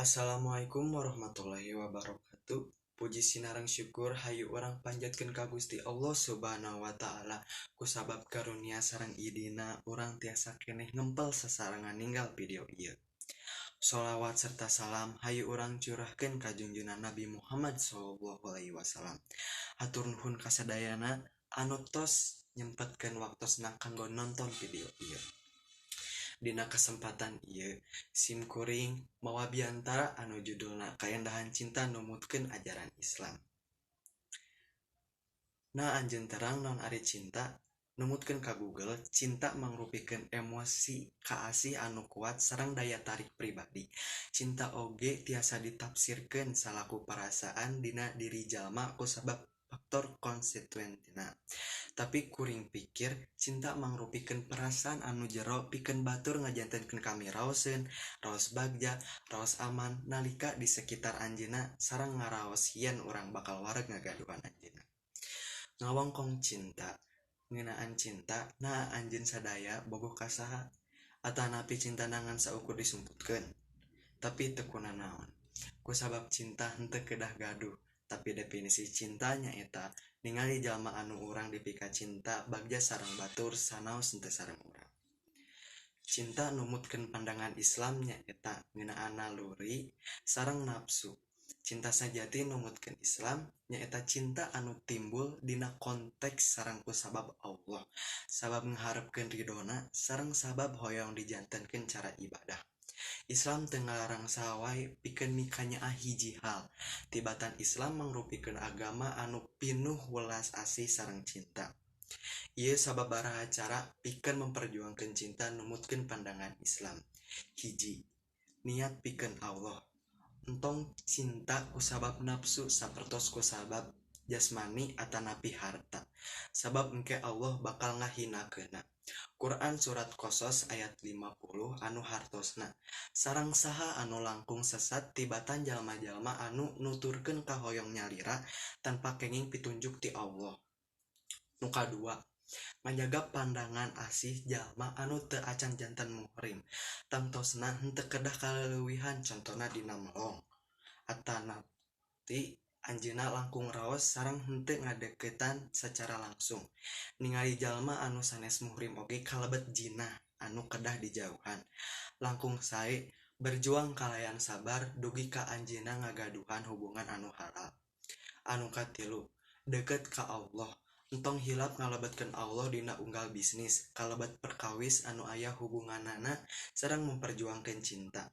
Assalamualaikum warahmatullahi wabarakatuh. Puji sinarang syukur hayu orang panjatkeun ka Gusti Allah Subhanahu wa taala. Kusabab karunia sareng idina urang tiasa keneh ngempel sasarangan ninggal video ieu. Sholawat serta salam hayu urang curahkeun ka junjungan Nabi Muhammad sallallahu alaihi wasallam. Hatur nuhun kasadayana anu tos nyempetkeun waktosna kanggo nonton video ieu. Dina kesempatan ieu simkuring mawa biantara anu judulna Kaendahan Cinta Numutkeun Ajaran Islam. Nah anjeun terang naon ari cinta, numutkeun ka Google, cinta mangrupikeun emosi kaasih anu kuat sareng daya tarik pribadi. Cinta oge tiasa ditafsirkeun salaku perasaan dina diri jalma kusabab faktor konstituentina. Tapi kuring pikir cinta mangrupikeun perasaan anu jero pikeun batur ngajantenkeun kami raoseun, raos bagja, raos aman nalika di sekitar anjeunna sareng ngaraos hieun urang bakal wareg ngagaduhan anjeunna. Ngawongkong cinta, ngeunaan cinta, nah anjeun sadaya bogoh ka saha? Atanapi cinta nangan saukur disumputkeun. Tapi teu kunaon. Kusabab cinta henteu kedah gaduh, tapi definisi cinta nyaeta ningali jalma anu urang dipika cinta bagja sareng batur sanaos henteu sareng urang. Cinta numutkeun pandangan Islam nyaeta ngeunaan naluri sareng nafsu. Cinta sajati numutkeun Islam nyaeta cinta anu timbul dina konteks sareng kusabab Allah, sabab ngharepkeun ridona sareng sabab hoyong dijantenkeun cara ibadah. Islam teu ngalarang saha wae pikeun mikanyaah hiji hal. Tibatan Islam mangrupikeun agama anu pinuh welas asih sareng cinta. Ieu sababaraha cara pikeun memperjuangkeun cinta numutkeun pandangan Islam. Hiji, niat pikeun Allah. Entong cinta kusabab nafsu sapertos kusabab jasmani atanapi harta. Sabab engke Allah bakal ngahinakeunna. Quran surat Qasas ayat 50 anu hartosna. Sareng saha anu langkung sesat tibatan jalma-jalma anu nuturkeun kahoyong nyalira tanpa kenging pitunjuk ti Allah. Nu kadua, ngajaga pandangan asih jalma anu teu acan janten muhrim. Tangtosna henteu kedah kaleuwihan contona dina melong. Atanati anjeunna langkung raos sareng henteu ngadeuketan secara langsung. Ningali jalma anu sanes muhrim oge kalebet jinah anu kedah dijauhan. Langkung sae berjuang kalayan sabar dugi ka anjeunna ngagaduhan hubungan anu halal. Anu katilu, deukeut ka Allah. Entong hilap ngalebetkeun Allah dina unggal bisnis, kalebet perkawis anu aya hubunganana sareng memperjuangkeun cinta.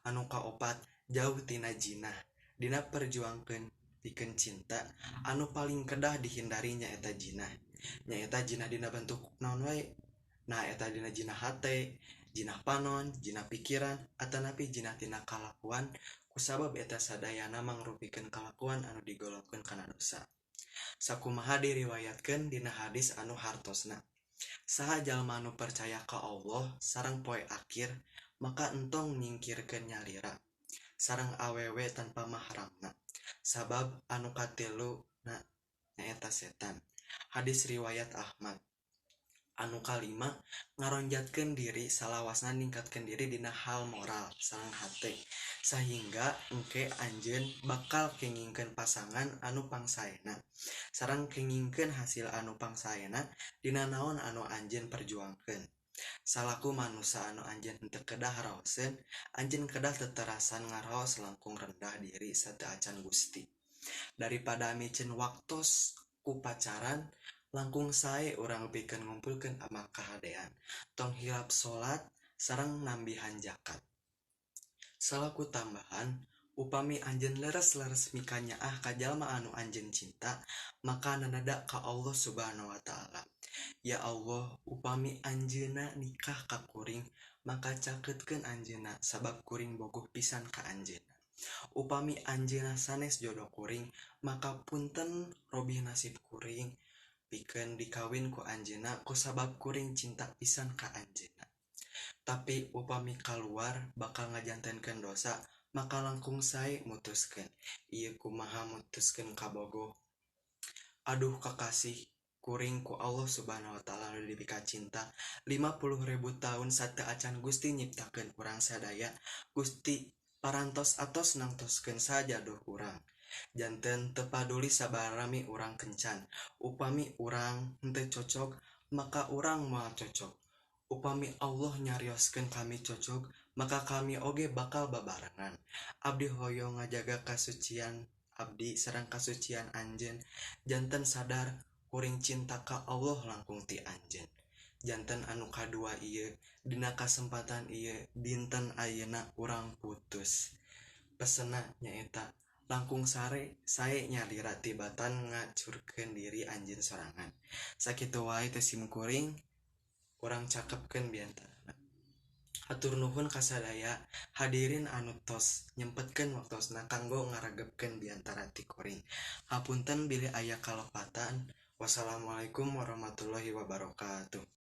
Anu kaopat, jauh tina jinah. Dina perjuangkeun pikeun cinta, anu paling kedah dihindari nyaeta jinah. Nyaeta jinah dina bentuk naon wae. Nah eta dina jinah hate, jinah panon, jinah pikiran, atanapi jinah tina kalakuan kusabab eta sadayana mangrupikeun kalakuan anu digolongkeun kana dosa. Sakumaha diriwayatkeun dina hadis anu hartosna. Saha jalma anu percaya ka Allah sareng poe akhir, maka entong nyingkirkeun nyalira sareng awewe tanpa mahramna. Sabab anu katiluna nyaeta setan. Hadis riwayat Ahmad. Anu kalima, ngaronjatkeun diri salawasna ningkatkeun diri dina hal moral sareng hate, sahingga engke anjeun bakal kengingkeun pasangan anu pangsaena sareng kengingkeun hasil anu pangsaena dina naon anu anjeun perjuangkeun. Salaku manusia anu anjeun henteu kedah raoseun, anjeun kedah teterasan ngaraos langkung rendah diri sateu acan Gusti. Daripada micen waktos ku pacaran, langkung sae urang pikeun ngumpulkeun amal kahadean. Tong hilap salat sareng nambihan zakat. Salaku tambahan, upami anjeun leres-leres mikanyaah ka jalma anu anjeun cinta, maka nanada ka Allah Subhanahu wa taala. Ya Allah, upami anjeunna nikah ka kuring, maka cakeutkeun anjeunna sabab kuring bogoh pisan ka anjeunna. Upami anjeunna sanes jodoh kuring, maka punten robih nasib kuring pikeun dikawin ku anjeunna kusabab kuring cinta pisan ka anjeunna. Tapi upami kaluar bakal ngajantenkeun dosa, maka langkung sae mutuskeun. Ieu kumaha mutuskeun kabogoh? Aduh kakasih kuring ku Allah Subhanahu wa taala anu dipika cinta 50.000 tahun sateu acan Gusti nyiptakeun urang sadaya. Gusti parantos atos nangtoskeun saja doh urang. Janten tepaduli sabarami urang kencan. Upami urang henteu cocok, maka urang moal cocok. Upami Allah nyarioskeun kami cocok, maka kami oge bakal babarengan. Abdi hoyong ngajaga kasucian abdi sareng kasucian anjeun. Janten sadar kuring cinta ka Allah langkung ti anjeun. Janten anu kadua ieu, dina kasempatan ieu dinten ayeuna urang putus. Pesena nyaeta langkung sare sae nyalira tibatan ngacurkeun diri anjeun sorangan. Sakitu wae teh simkuring urang cakepkeun biantarana. Hatur nuhun kasadaya hadirin anu tos nyempetkeun waktosna kanggo ngaregepkeun biantara ti kuring. Hapunten bilih aya kalopatan. Wassalamualaikum warahmatullahi wabarakatuh.